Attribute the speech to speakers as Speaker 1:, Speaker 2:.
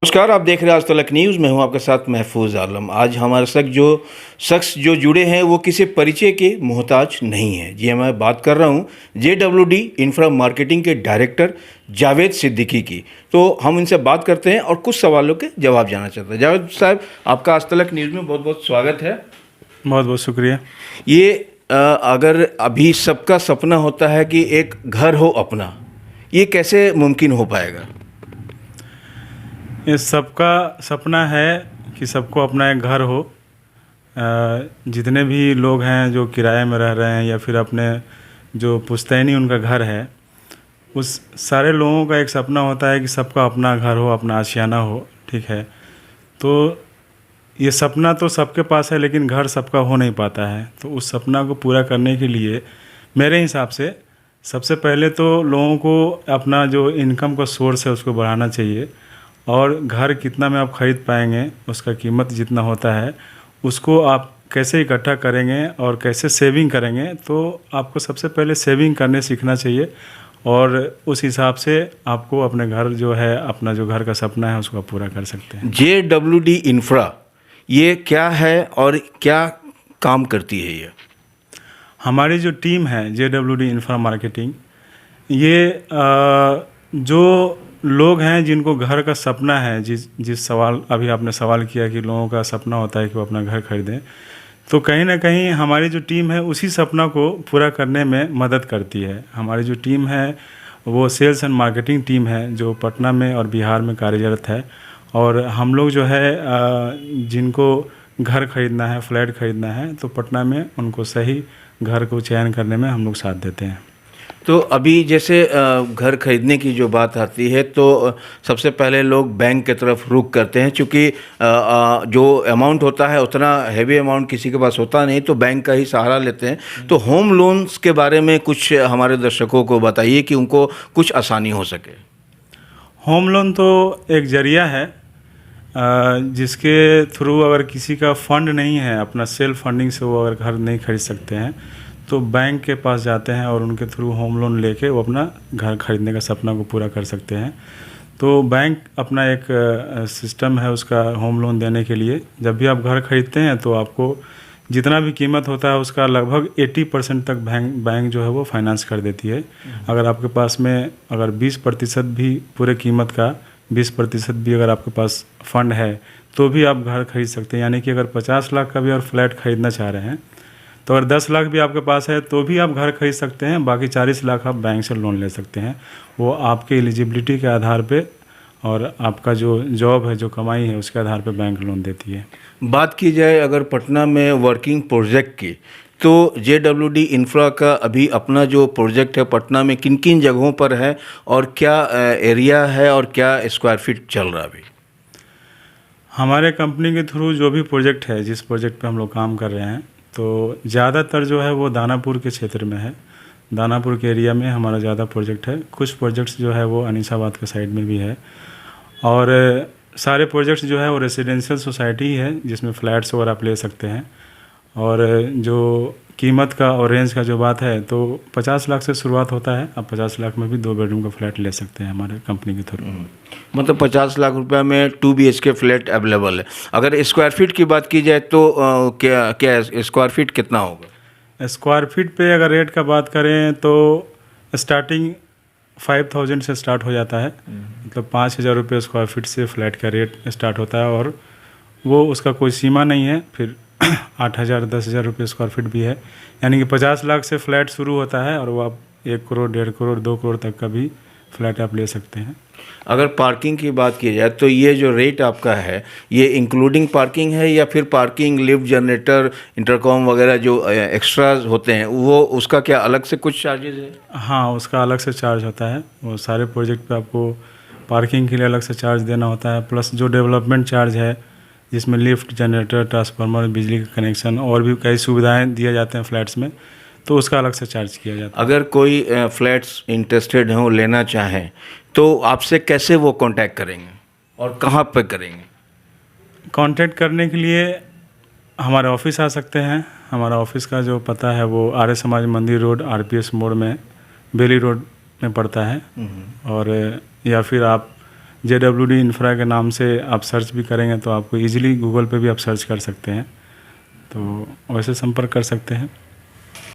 Speaker 1: नमस्कार, आप देख रहे हैं आज तलक न्यूज़। मैं हूं आपके साथ महफूज आलम। आज हमारे साथ जो शख्स जो जुड़े हैं वो किसी परिचय के मोहताज नहीं है। जी मैं बात कर रहा हूं JWD इंफ्रा मार्केटिंग के डायरेक्टर जावेद सिद्दीकी की। तो हम इनसे बात करते हैं और कुछ सवालों के जवाब जानना चाहते हैं। जावेद साहब, आपका आज तलक न्यूज़ में बहुत बहुत स्वागत है।
Speaker 2: बहुत बहुत शुक्रिया।
Speaker 1: ये अगर अभी सबका सपना होता है कि एक घर हो अपना, ये कैसे मुमकिन हो पाएगा?
Speaker 2: ये सबका सपना है कि सबको अपना एक घर हो। जितने भी लोग हैं जो किराए में रह रहे हैं या फिर अपने जो पुश्तैनी उनका घर है, उस सारे लोगों का एक सपना होता है कि सबका अपना घर हो, अपना आशियाना हो। ठीक है, तो ये सपना तो सबके पास है, लेकिन घर सबका हो नहीं पाता है। तो उस सपना को पूरा करने के लिए मेरे हिसाब से सबसे पहले तो लोगों को अपना जो इनकम का सोर्स है उसको बढ़ाना चाहिए। और घर कितना में आप ख़रीद पाएंगे, उसका कीमत जितना होता है उसको आप कैसे इकट्ठा करेंगे और कैसे सेविंग करेंगे, तो आपको सबसे पहले सेविंग करने सीखना चाहिए। और उस हिसाब से आपको अपने घर जो है, अपना जो घर का सपना है उसको आप पूरा कर सकते हैं।
Speaker 1: JWD इंफ्रा ये क्या है और क्या काम करती है ये?
Speaker 2: हमारी जो टीम है JWD इंफ्रा मार्केटिंग, ये जो लोग हैं जिनको घर का सपना है, जिस सवाल अभी आपने सवाल किया कि लोगों का सपना होता है कि वो अपना घर खरीदें, तो कहीं ना कहीं हमारी जो टीम है उसी सपना को पूरा करने में मदद करती है। हमारी जो टीम है वो सेल्स एंड मार्केटिंग टीम है जो पटना में और बिहार में कार्यरत है। और हम लोग जो है जिनको घर खरीदना है, फ्लैट खरीदना है, तो पटना में उनको सही घर को चयन करने में हम लोग साथ देते हैं।
Speaker 1: तो अभी जैसे घर खरीदने की जो बात आती है तो सबसे पहले लोग बैंक की तरफ रुख करते हैं, क्योंकि जो अमाउंट होता है उतना हैवी अमाउंट किसी के पास होता नहीं, तो बैंक का ही सहारा लेते हैं। तो होम लोन्स के बारे में कुछ हमारे दर्शकों को बताइए कि उनको कुछ आसानी हो सके।
Speaker 2: होम लोन तो एक जरिया है जिसके थ्रू अगर किसी का फंड नहीं है, अपना सेल्फ फंडिंग से वो अगर घर नहीं खरीद सकते हैं, तो बैंक के पास जाते हैं और उनके थ्रू होम लोन लेके वो अपना घर खरीदने का सपना को पूरा कर सकते हैं। तो बैंक अपना एक सिस्टम है उसका होम लोन देने के लिए। जब भी आप घर खरीदते हैं तो आपको जितना भी कीमत होता है उसका लगभग 80% तक बैंक जो है वो फाइनेंस कर देती है। अगर आपके पास में अगर 20% भी पूरे कीमत का 20% भी अगर आपके पास फंड है तो भी आप घर खरीद सकते हैं। यानी कि अगर 50 लाख का भी और फ्लैट खरीदना चाह रहे हैं तो अगर 10 लाख भी आपके पास है तो भी आप घर खरीद सकते हैं। बाकी 40 लाख आप बैंक से लोन ले सकते हैं। वो आपके एलिजिबिलिटी के आधार पे और आपका जो जॉब है, जो कमाई है, उसके आधार पे बैंक लोन देती है।
Speaker 1: बात की जाए अगर पटना में वर्किंग प्रोजेक्ट की, तो JWD इंफ्रा का अभी अपना जो प्रोजेक्ट है पटना में किन किन जगहों पर है और क्या एरिया है और क्या स्क्वायर फीट चल रहा है अभी?
Speaker 2: हमारे कंपनी के थ्रू जो भी प्रोजेक्ट है, जिस प्रोजेक्ट पे हम लोग काम कर रहे हैं, तो ज़्यादातर जो है वो दानापुर के क्षेत्र में है। दानापुर के एरिया में हमारा ज़्यादा प्रोजेक्ट है। कुछ प्रोजेक्ट्स जो है वो अनीसाबाद के साइड में भी है। और सारे प्रोजेक्ट्स जो है वो रेसिडेंशियल सोसाइटी है जिसमें फ्लैट्स वगैरह आप ले सकते हैं। और जो कीमत का और रेंज का जो बात है तो 50 लाख से शुरुआत होता है। आप 50 लाख में भी 2 बेडरूम का फ्लैट ले सकते हैं हमारे कंपनी के थ्रू।
Speaker 1: मतलब 50 लाख रुपए में 2 BHK फ्लैट अवेलेबल है। अगर स्क्वायर फीट की बात की जाए तो क्या क्या स्क्वायर फीट कितना होगा?
Speaker 2: स्क्वायर फीट पे अगर रेट का बात करें तो स्टार्टिंग 5000 से स्टार्ट हो जाता है। मतलब 5000 रुपये स्क्वायर फीट से फ्लैट का रेट स्टार्ट होता है और वो उसका कोई सीमा नहीं है। फिर 8000 10,000 रुपये स्क्वायर फीट भी है। यानी कि 50 लाख से फ्लैट शुरू होता है और वो आप 1 करोड़ 1.5 करोड़ 2 करोड़ तक का भी फ्लैट आप ले सकते हैं।
Speaker 1: अगर पार्किंग की बात की जाए तो ये जो रेट आपका है ये इंक्लूडिंग पार्किंग है या फिर पार्किंग, लिफ्ट, जनरेटर, इंटरकॉम वगैरह जो एक्स्ट्राज होते हैं वो उसका क्या अलग से कुछ चार्जेस है?
Speaker 2: हाँ, उसका अलग से चार्ज होता है। वो सारे प्रोजेक्ट पे आपको पार्किंग के लिए अलग से चार्ज देना होता है। प्लस जो डेवलपमेंट चार्ज है जिसमें लिफ्ट, जनरेटर, ट्रांसफार्मर, बिजली का कनेक्शन और भी कई सुविधाएं दिए जाते हैं फ्लैट्स में, तो उसका अलग से चार्ज किया जाता है।
Speaker 1: अगर कोई फ्लैट्स इंटरेस्टेड हो, लेना चाहें, तो आपसे कैसे वो कांटेक्ट करेंगे और कहाँ पे करेंगे?
Speaker 2: कांटेक्ट करने के लिए हमारे ऑफिस आ सकते हैं। हमारा ऑफिस का जो पता है वो आर्य समाज मंदिर रोड, RPS मोड़ में, बेली रोड में पड़ता है। और या फिर आप JWD इंफ्रा के नाम से आप सर्च भी करेंगे तो आपको इजीली गूगल पे भी आप सर्च कर सकते हैं, तो वैसे संपर्क कर सकते हैं।